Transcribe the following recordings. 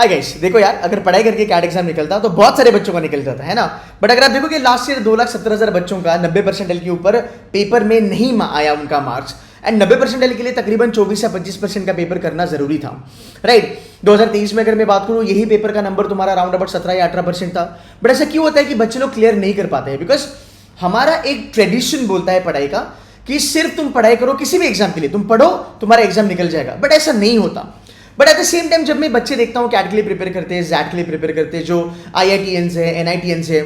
Hi guys, देखो यार, अगर पढ़ाई करके कैट एग्जाम निकलता तो बहुत सारे बच्चों का निकल जाता है ना। बट अगर आप देखो कि लास्ट ईयर 2,70,000 बच्चों का 90% के ऊपर पेपर में नहीं आया उनका मार्क्स, एंड 90% के लिए तकरीबन 24 या 25% का पेपर करना जरूरी था, राइट। 2023 में अगर मैं बात करूं, यही पेपर का नंबर तुम्हारा अराउंड अबाउट 17 या 18% था। बट ऐसा क्यों होता है कि बच्चे लोग क्लियर नहीं कर पाते हैं? बिकॉज हमारा एक ट्रेडिशन बोलता है पढ़ाई का कि सिर्फ तुम पढ़ाई करो, किसी भी एग्जाम के लिए तुम पढ़ो, तुम्हारा एग्जाम निकल जाएगा। बट ऐसा नहीं होता। But at the same time जब मैं बच्चे देखता हूँ कैट के लिए प्रिपेयर करते हैं, जैट के लिए प्रिपेयर करते हैं, जो IITians है, NITians है,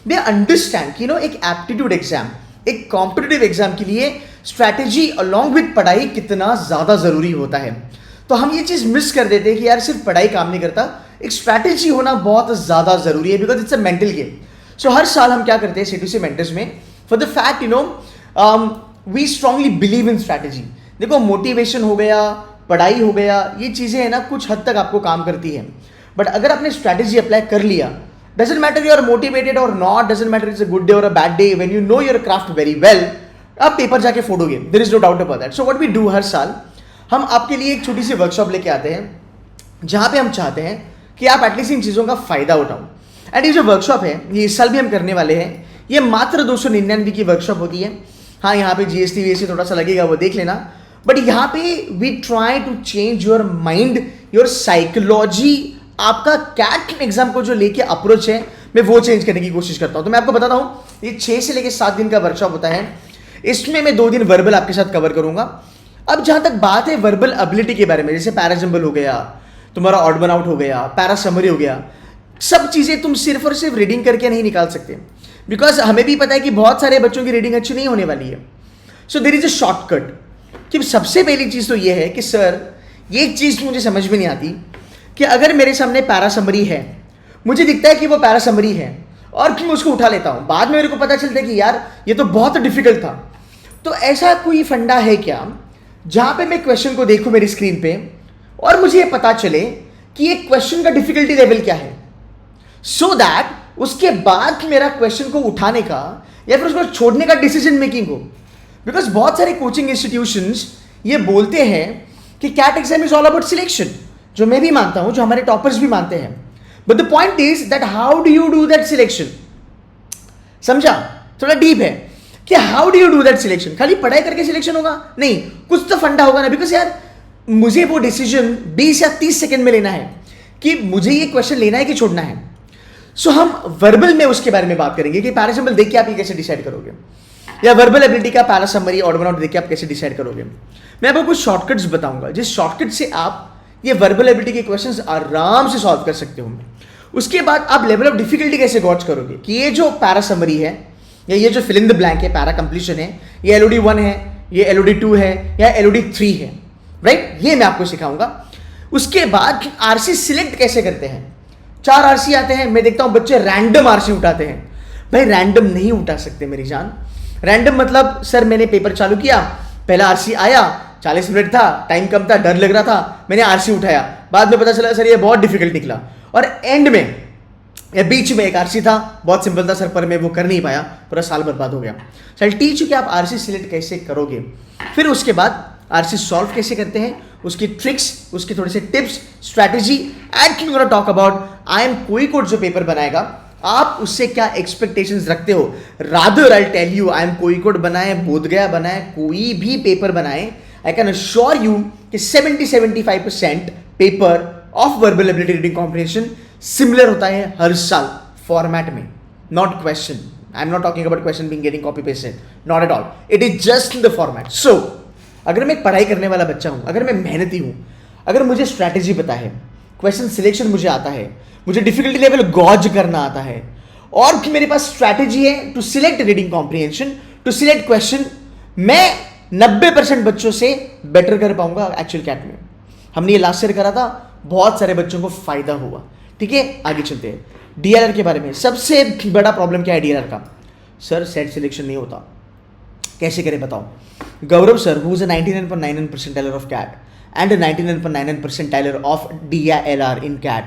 दे अंडरस्टैंड कि एक एप्टीट्यूड एग्जाम, एक कॉम्पिटिटिव एग्जाम के लिए स्ट्रैटेजी अलॉन्ग विद पढ़ाई कितना ज्यादा जरूरी होता है। तो हम ये चीज मिस कर देते हैं कि यार सिर्फ पढ़ाई काम नहीं करता, एक स्ट्रैटेजी होना बहुत ज्यादा जरूरी है, because it's a mental game. So हर साल हम क्या करते हैं CTC मेंटर्स में, for the fact we strongly believe in strategy. देखो, मोटिवेशन हो गया, पढ़ाई हो गया, ये चीजें है ना कुछ हद तक आपको काम करती है। बट अगर आपने स्ट्रैटेजी अप्लाई कर लिया, doesn't matter you are motivated और not, doesn't matter it's a good day और a bad day, when you know your craft very well, आप पेपर जाके फोड़ोगे, there is no doubt about that. So what we do, हर साल हम आपके लिए एक छोटी सी वर्कशॉप लेके आते हैं, जहां पे हम चाहते हैं कि आप एटलीस्ट इन चीजों का फायदा उठाओ। एंड ये जो वर्कशॉप है, ये इस साल भी हम करने वाले हैं। ये मात्र 299 की वर्कशॉप होती है। हाँ, यहाँ पे GST VST थोड़ा सा लगेगा, वो देख लेना। बट यहाँ पे we try to change your mind, your psychology. आपका कैट एग्जाम को जो लेके अप्रोच है, मैं वो चेंज करने की कोशिश करता हूँ। तो मैं आपको बताता हूँ, ये 6 से लेके 7 दिन का वर्कशॉप होता है। इसमें मैं 2 दिन वर्बल आपके साथ कवर करूंगा। अब जहां तक बात है वर्बल एबिलिटी के बारे में, जैसे पैराजम्बल हो गया, तुम्हारा ऑड वन आउट हो गया, पैरा समरी हो गया, सब चीजें तुम सिर्फ और सिर्फ रीडिंग करके नहीं निकाल सकते। बिकॉज हमें भी पता है कि बहुत सारे बच्चों की रीडिंग अच्छी नहीं होने वाली है। So there is a shortcut कि सबसे पहली चीज तो ये है कि सर, ये एक चीज मुझे समझ में नहीं आती कि अगर मेरे सामने पैरा समरी है, मुझे दिखता है कि वो पैरा समरी है और मैं उसको उठा लेता हूं, बाद में मेरे को पता चलता है कि यार ये तो बहुत डिफिकल्ट था। तो ऐसा कोई फंडा है क्या जहां पे मैं क्वेश्चन को देखूं मेरी स्क्रीन पे और मुझे ये पता चले कि ये क्वेश्चन का डिफिकल्टी लेवल क्या है, सो दैट उसके बाद मेरा क्वेश्चन को उठाने का या फिर उसको छोड़ने का डिसीजन मेकिंग हो। बिकॉज बहुत सारे कोचिंग इंस्टीट्यूशंस ये बोलते हैं कि CAT exam is all about selection, जो मैं भी मानता हूं, जो हमारे टॉपर्स भी मानते हैं। But the point is that how do you do that selection? समझा? थोड़ा डीप है कि how do you do that selection. खाली पढ़ाई करके सिलेक्शन होगा? नहीं, कुछ तो फंडा होगा ना। बिकॉज यार मुझे वो डिसीजन 20 या 30 सेकंड में लेना है कि मुझे ये क्वेश्चन लेना है कि छोड़ना है। सो हम वर्बल में उसके बारे में बात करेंगे कि पैरासिम्बल देख के आप ये कैसे डिसाइड करोगे, या वर्बल एबिलिटी का para summary, odd one out देख के आप कैसे डिसाइड करोगे। मैं आपको कुछ शॉर्टकट्स बताऊंगा, जिस शॉर्टकट से आप ये वर्बल एबिलिटी के क्वेश्चंस आराम से सॉल्व कर सकते हो। उसके बाद आप लेवल ऑफ डिफिकल्टी कैसे गॉच करोगे कि ये जो पैरा समरी है या ये जो फिल इन द ब्लैंक है, पैरा कंप्लीशन है, ये LOD 1 है, ये LOD 2 है या LOD 3 है, राइट। ये मैं आपको सिखाऊंगा। उसके बाद RC सिलेक्ट कैसे करते हैं। 4 RC आते हैं, मैं देखता हूं बच्चे रैंडम RC उठाते हैं। भाई रैंडम नहीं उठा सकते मेरी जान। रैंडम मतलब सर मैंने पेपर चालू किया, पहला RC आया, 40 मिनट था, टाइम कम था, डर लग रहा था, मैंने RC उठाया, बाद में पता चला सर ये बहुत डिफिकल्ट निकला, और एंड में या बीच में एक RC था, बहुत सिंपल था सर, पर मैं वो कर नहीं पाया, पूरा साल बर्बाद हो गया। चल टीच यू कि आप RC सिलेक्ट कैसे करोगे। फिर उसके बाद RC सॉल्व कैसे करते हैं, उसकी ट्रिक्स, उसके थोड़े से tips, strategy, and gonna talk about IIM Kozhikode जो पेपर बनाएगा, आप उससे क्या एक्सपेक्टेशंस रखते हो। Rather I tell you, IIM Kozhikode बनाए, बोधगया बनाए, कोई भी पेपर बनाए, आई कैन अश्योर यू कि 70-75% paper of verbal ability reading comprehension similar होता है हर साल फॉर्मेट में, not question. I am not talking about question being getting copy pasted, not at all, it is just the format. So अगर मैं पढ़ाई करने वाला बच्चा हूं, अगर मैं मेहनती हूं, अगर मुझे स्ट्रैटेजी पता है, क्वेश्चन सिलेक्शन मुझे आता है, मुझे डिफिकल्टी लेवल गॉज करना आता है, और मेरे पास स्ट्रैटेजी है to select reading comprehension, to select question, मैं 90% बच्चों से बेटर कर पाऊंगा एक्चुअल कैट में। हमने ये लास्ट ईयर करा था, बहुत सारे बच्चों को फायदा हुआ। ठीक है, आगे चलते हैं। DLR के बारे में सबसे बड़ा प्रॉब्लम क्या है DLR का? सर सेट सिलेक्शन नहीं होता, कैसे करें बताओ। Gaurav sir, who is a 99.99 percentile of CAT and a 99.99 percentile of DLR in CAT,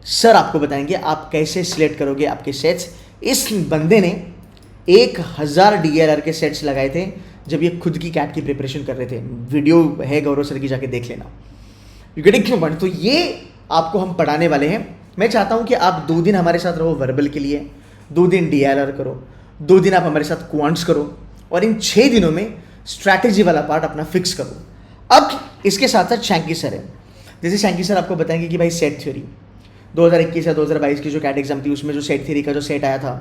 sir आपको बताएंगे आप कैसे सिलेक्ट करोगे आपके सेट्स। इस बंदे ने 1000 DLR के सेट्स लगाए थे जब ये खुद की कैट की प्रिपरेशन कर रहे थे। वीडियो है गौरव सर की, जाके देख लेना। You getting point. तो ये आपको हम पढ़ाने वाले हैं। मैं चाहता हूँ कि आप 2 दिन हमारे साथ रहो वर्बल के लिए, 2 दिन DLR करो, 2 दिन आप हमारे साथ क्वांट्स करो, और इन 6 दिनों में स्ट्रैटेजी वाला पार्ट अपना फिक्स करो। अब इसके साथ साथ शैंकी सर है। जैसे शैंकी सर आपको बताएंगे कि भाई सेट थ्योरी 2021 या 2022 की जो कैट एग्जाम थी उसमें जो सेट थ्योरी का जो सेट आया था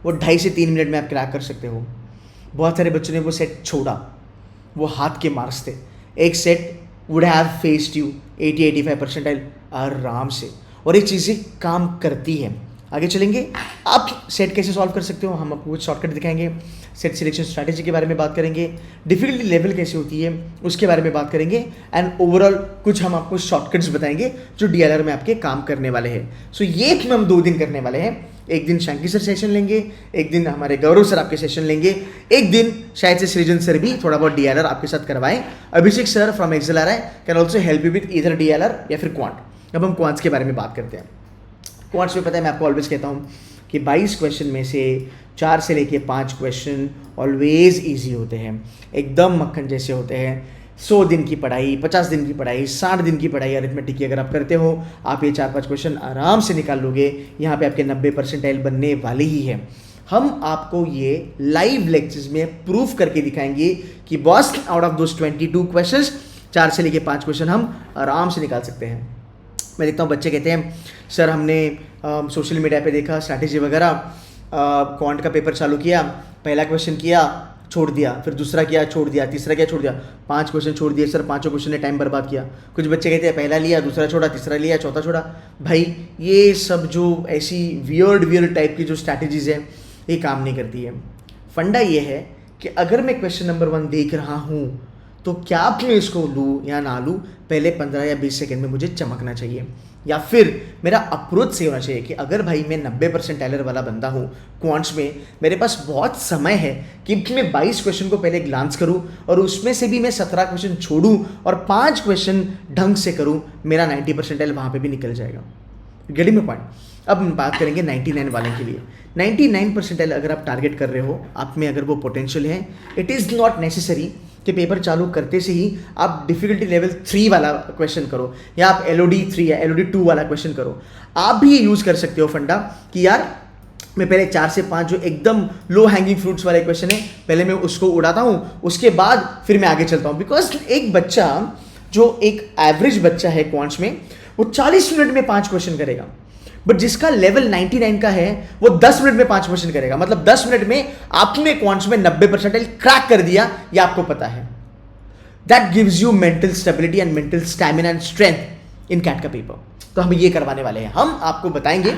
वो 2.5 से 3 मिनट में आप क्रैक कर सकते हो। बहुत सारे बच्चों ने वो सेट छोड़ा, वो हाथ के मार्क्स थे। एक set would have faced you 80-85 percentile आराम से, और ये चीज़ें काम करती हैं। आगे चलेंगे, आप सेट कैसे सॉल्व कर सकते हो, हम आपको कुछ शॉर्टकट दिखाएंगे। सेट सिलेक्शन स्ट्रैटेजी के बारे में बात करेंगे, डिफिकल्टी लेवल कैसे होती है उसके बारे में बात करेंगे, एंड ओवरऑल कुछ हम आपको शॉर्टकट्स बताएंगे जो DLR में आपके काम करने वाले हैं। सो ये हम 2 दिन करने वाले हैं। एक दिन शैंकी सर सेशन लेंगे, एक दिन हमारे गौरव सर आपके सेशन लेंगे, एक दिन शायद से सृजन सर भी थोड़ा बहुत DLR आपके साथ करवाएं। Abhishek sir from XLRI can also help you with either DLR या फिर क्वांट। अब हम क्वांट्स के बारे में बात करते हैं। क्वांट्स में पता है मैं आपको ऑलवेज कहता हूँ कि 22 क्वेश्चन में से 4 से लेके 5 क्वेश्चन ऑलवेज ईजी होते हैं, एकदम मक्खन जैसे होते हैं। 100 दिन की पढ़ाई, 50 दिन की पढ़ाई, 60 दिन की पढ़ाई अरिथमेटिक की अगर आप करते हो, आप ये 4-5 क्वेश्चन आराम से निकाल लोगे। यहाँ पे आपके 90 परसेंटाइल बनने वाले ही है। हम आपको ये लाइव लेक्चर्स में प्रूफ करके दिखाएंगे कि boss out of those 22 question 4 से लेके 5 क्वेश्चन हम आराम से निकाल सकते हैं। मैं देखता हूँ बच्चे कहते हैं सर हमने सोशल मीडिया पे देखा स्ट्रैटेजी वगैरह, क्वांट का पेपर चालू किया, पहला क्वेश्चन किया छोड़ दिया, फिर दूसरा किया छोड़ दिया, तीसरा किया छोड़ दिया, 5 क्वेश्चन छोड़ दिए सर, 5 क्वेश्चन ने टाइम बर्बाद किया। कुछ बच्चे कहते हैं पहला लिया, दूसरा छोड़ा, तीसरा लिया, चौथा छोड़ा। भाई ये सब जो ऐसी वियर्ड टाइप की जो स्ट्रैटेजीज है ये काम नहीं करती है। फंडा ये है कि अगर मैं क्वेश्चन नंबर 1 देख रहा हूँ तो क्या मैं इसको लूँ या ना लूँ, पहले 15 या 20 सेकेंड में मुझे चमकना चाहिए, या फिर मेरा अप्रोच से होना चाहिए कि अगर भाई मैं 90 परसेंटाइलर वाला बंदा हूँ क्वांट्स में, मेरे पास बहुत समय है कि मैं 22 क्वेश्चन को पहले ग्लांस करूँ और उसमें से भी मैं 17 क्वेश्चन छोड़ूँ और 5 क्वेश्चन ढंग से करूँ, मेरा 90 परसेंटाइल वहाँ पे भी निकल जाएगा। Getting my point. अब हम बात करेंगे 99 वाले के लिए। 99 परसेंटाइल अगर आप टारगेट कर रहे हो, आप में अगर वो पोटेंशियल है, इट इज़ नॉट नेसेसरी कि पेपर चालू करते से ही आप डिफिकल्टी लेवल 3 वाला क्वेश्चन करो या आप LOD 3 या LOD 2 वाला क्वेश्चन करो। आप भी ये यूज़ कर सकते हो फंडा कि यार मैं पहले 4 से 5 जो एकदम लो हैंगिंग फ्रूट्स वाले क्वेश्चन है पहले मैं उसको उड़ाता हूँ, उसके बाद फिर मैं आगे चलता हूँ। बिकॉज एक बच्चा जो एक एवरेज बच्चा है क्वांट्स में, वो 40 मिनट में 5 क्वेश्चन करेगा, बट जिसका लेवल 99 का है वो 10 मिनट में 5 क्वेश्चन करेगा। मतलब 10 मिनट में आपने क्वांट्स में 90 परसेंटाइल क्रैक कर दिया, ये आपको पता है। That gives you mental stability and mental stamina and strength in CAT का पेपर। तो हम ये करवाने वाले हैं। हम आपको बताएंगे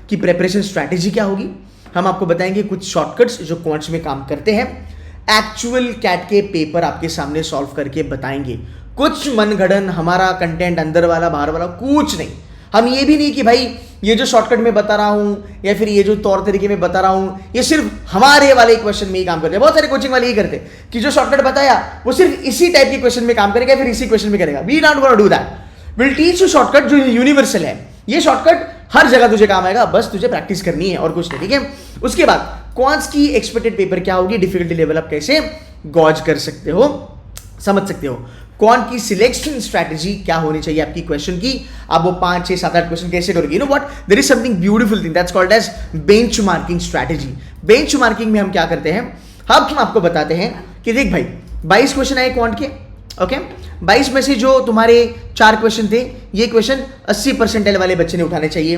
कि प्रेपरेशन स्ट्रैटेजी क्या होगी, हम आपको बताएंगे कुछ शॉर्टकट्स जो क्वांट्स में काम करते हैं, एक्चुअल कैट के पेपर आपके सामने सॉल्व करके बताएंगे। कुछ मनगढ़ंत हमारा कंटेंट अंदर वाला बाहर वाला कुछ नहीं। हम ये भी नहीं कि भाई ये जो शॉर्टकट में बता रहा हूँ या फिर ये जो तौर तरीके में बता रहा हूँ ये सिर्फ हमारे वाले क्वेश्चन में ही काम करते हैं। बहुत सारे कोचिंग वाले ये करते हैं कि जो शॉर्टकट बताया वो सिर्फ इसी टाइप के क्वेश्चन में काम करेगा, फिर इसी क्वेश्चन में करेगा। We not gonna do that. Will teach you shortcut जो यूनिवर्सल है। ये शॉर्टकट हर जगह तुझे काम आएगा, बस तुझे प्रैक्टिस करनी है और कुछ नहीं, ठीक है। उसके बाद क्वांट्स की एक्सपेक्टेड पेपर क्या होगी, डिफिकल्टी लेवल आप कैसे गॉज कर सकते हो, समझ सकते हो। क्वांट की सिलेक्शन स्ट्रैटेजी क्या होनी चाहिए आपकी क्वेश्चन की, आप वो 5, 6, 7, 8 क्वेश्चन कैसे करोगे। You know what, there is something beautiful thing that's called as bench marking strategy. Bench marking में हम क्या करते हैं, हम आपको बताते हैं कि देख भाई 22 क्वेश्चन आए क्वांट के, ओके। 22 में से जो तुम्हारे 4 क्वेश्चन थे, ये क्वेश्चन 80 परसेंटाइल वाले बच्चे ने उठाने चाहिए।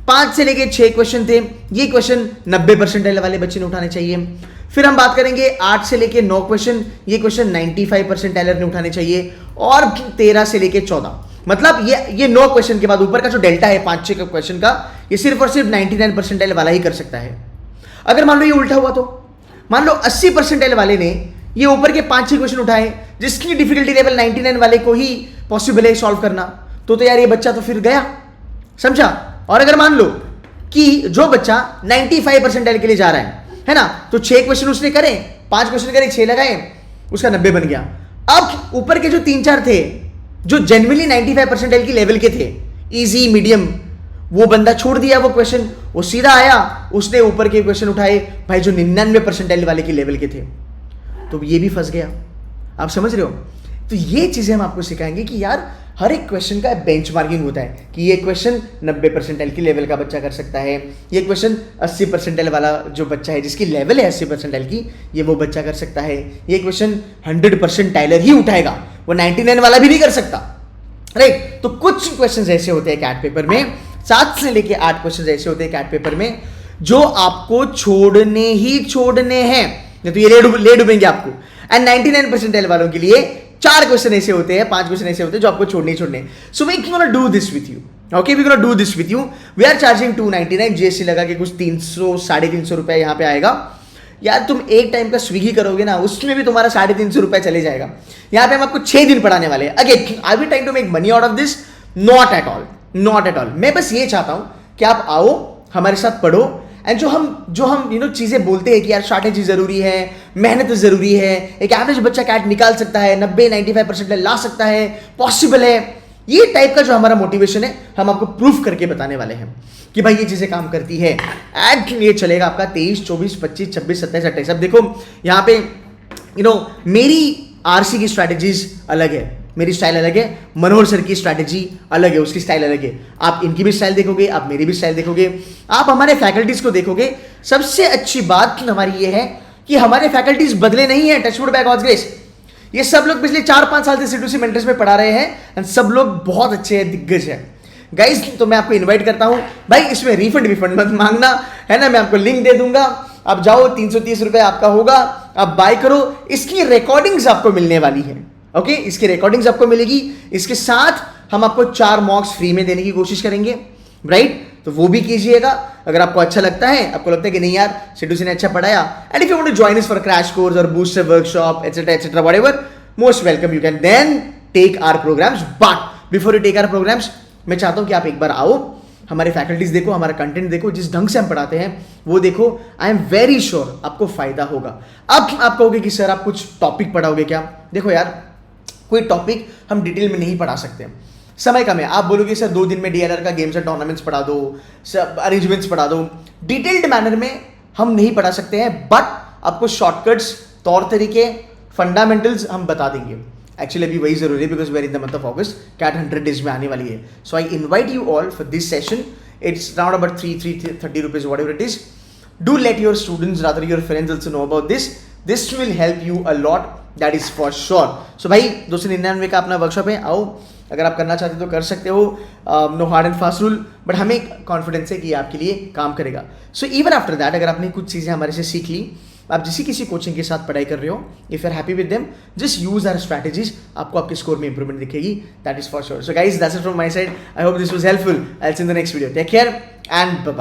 5 से लेके 6 क्वेश्चन थे, ये क्वेश्चन 90 परसेंटाइल वाले बच्चे ने उठाने चाहिए। फिर हम बात करेंगे 8 से लेके 9 क्वेश्चन, ये क्वेश्चन 95 परसेंटाइलर ने उठाने चाहिए। और 13 से लेके 14, मतलब ये 9 क्वेश्चन के बाद ऊपर का जो डेल्टा है 5-6 क्वेश्चन का, ये सिर्फ और सिर्फ 99 परसेंटाइल वाला ही कर सकता है। अगर मान लो ये उल्टा हुआ तो, मान लो 80 परसेंटाइल वाले ने ये ऊपर के 5-6 क्वेश्चन उठाए जिसकी डिफिकल्टी लेवल 99 वाले को ही पॉसिबल है सॉल्व करना, तो यार ये बच्चा तो फिर गया, समझा। और अगर मान लो कि जो बच्चा 95 परसेंटाइल के लिए जा रहा है ना, तो 6 क्वेश्चन उसने करे, 5 क्वेश्चन करे, 6 लगाए, उसका 90 बन गया। अब ऊपर के जो 3-4 थे जो जेन्युइनली 95 परसेंटाइल की लेवल के थे, इजी मीडियम, वो बंदा छोड़ दिया वो क्वेश्चन, वो सीधा आया, उसने ऊपर के क्वेश्चन उठाए भाई जो 99 परसेंटाइल वाले की लेवल के थे, तो ये भी फंस गया। आप समझ रहे हो। तो ये चीजें हम आपको सिखाएंगे कि यार हर एक क्वेश्चन का बेंचमार्किंग होता है कि ये क्वेश्चन 90 परसेंटाइल की लेवल का बच्चा कर सकता है, ये क्वेश्चन 80 परसेंटाइल वाला जो बच्चा है जिसकी लेवल है 80 परसेंटाइल की, ये वो बच्चा कर सकता है, ये क्वेश्चन 100 परसेंटाइलर ही उठाएगा, वो 99 वाला भी नहीं कर सकता, राइट। तो कुछ क्वेश्चन ऐसे होते हैं कैट पेपर में, 7 से लेके 8 क्वेश्चन ऐसे होते हैं कैट पेपर में जो आपको छोड़ने ही छोड़ने हैं, नहीं तो ये ले डूबेंगे आपको। एंड 99 परसेंटाइल वालों के लिए 4 क्वेश्चन ऐसे होते हैं, 5 क्वेश्चन ऐसे होते हैं जो आपको छोड़ने ही छोड़ने। So we gonna do this with you, okay, we gonna do this with you. We are charging 299, GST लगा के कुछ 300 350 रुपए यहाँ पे आएगा। यार तुम एक टाइम का स्विगी करोगे ना, उसमें भी तुम्हारा 350 रुपए चले जाएगा। यहाँ पे हम आपको 6 दिन पढ़ाने वाले हैं। Again I will trying to make money out of this, not at all, not at all. मैं बस ये चाहता हूं कि आप आओ हमारे साथ पढ़ो, एंड जो हम चीजें बोलते हैं कि यार स्ट्रैटेजी जरूरी है, मेहनत जरूरी है, एक एवरेज बच्चा कैट निकाल सकता है, 90-95% ला सकता है, पॉसिबल है, ये टाइप का जो हमारा मोटिवेशन है हम आपको प्रूफ करके बताने वाले हैं कि भाई ये चीजें काम करती है। एंड ये चलेगा आपका 23, 24, 25, 26, 27, 28। अब देखो यहाँ पे मेरी आरसी की स्ट्रैटेजीज अलग है, मेरी स्टाइल अलग है, मनोहर सर की स्ट्रैटेजी अलग है, उसकी स्टाइल अलग है। आप इनकी भी स्टाइल देखोगे, आप मेरी भी स्टाइल देखोगे, आप हमारे फैकल्टीज को देखोगे। सबसे अच्छी बात हमारी ये है कि हमारे फैकल्टीज बदले नहीं है, टचवुड बाय गॉड्स ग्रेस। ये सब लोग पिछले 4-5 साल से C2C मेंटर्स में पढ़ा रहे हैं, एंड सब लोग बहुत अच्छे हैं, दिग्गज है गाइस। तो मैं आपको इनवाइट करता हूं भाई, इसमें रिफंड मत मांगना, है ना, मैं आपको लिंक दे दूंगा, आप जाओ, 330 रुपए आपका होगा, आप बाय करो। इसकी रिकॉर्डिंग्स आपको मिलने वाली है, ओके, इसकी रिकॉर्डिंग्स आपको मिलेगी। इसके साथ हम आपको 4 मॉक्स फ्री में देने की कोशिश करेंगे, राइट, तो वो भी कीजिएगा। अगर आपको अच्छा लगता है, आपको लगता है कि नहीं यार C2C ने अच्छा पढ़ाया, and if you want to join us for crash course और booster workshop etcetera etcetera whatever, most welcome, you can then take our programmes. But before you take our programmes, मैं चाहता हूं कि आप एक बार आओ, हमारे फैकल्टीज देखो, हमारा कंटेंट देखो, जिस ढंग से हम पढ़ाते हैं वो देखो। आई एम वेरी श्योर आपको फायदा होगा। अब आप कहोगे कि सर आप कुछ टॉपिक पढ़ाओगे क्या? देखो यार, कोई टॉपिक हम डिटेल में नहीं पढ़ा सकते, समय कम है। आप बोलोगे सर 2 दिन में DLR का गेम्स एंड टूर्नामेंट्स पढ़ा दो, सब अरेंजमेंट्स पढ़ा दो, डिटेल्ड मैनर में हम नहीं पढ़ा सकते हैं, बट आपको शॉर्टकट्स, तौर तरीके, फंडामेंटल्स हम बता देंगे। एक्चुअली अभी वही जरूरी है, because we are in the month of August, CAT 100 days में आने वाली है। So I invite you all for this session. It's around about 330 rupees, whatever it is. Do let your students, rather your friends also know about this. This will help you a lot, that is for sure. So भाई 299 का अपना workshop है, आओ, अगर आप करना चाहते हो तो कर सकते हो। No hard and fast rule, but हमें कॉन्फिडेंस है कि ये आपके लिए काम करेगा। सो इवन आफ्टर दैट, अगर आपने कुछ चीज़ें हमारे से सीख ली, आप किसी कोचिंग के साथ पढ़ाई कर रहे हो, if you are happy with them, just use our strategies, आपको आपके स्कोर में इंप्रूवमेंट दिखेगी, that is for sure. So guys, that's it from my side. I hope this was helpful. I will see you in the next video. Take care and bye bye.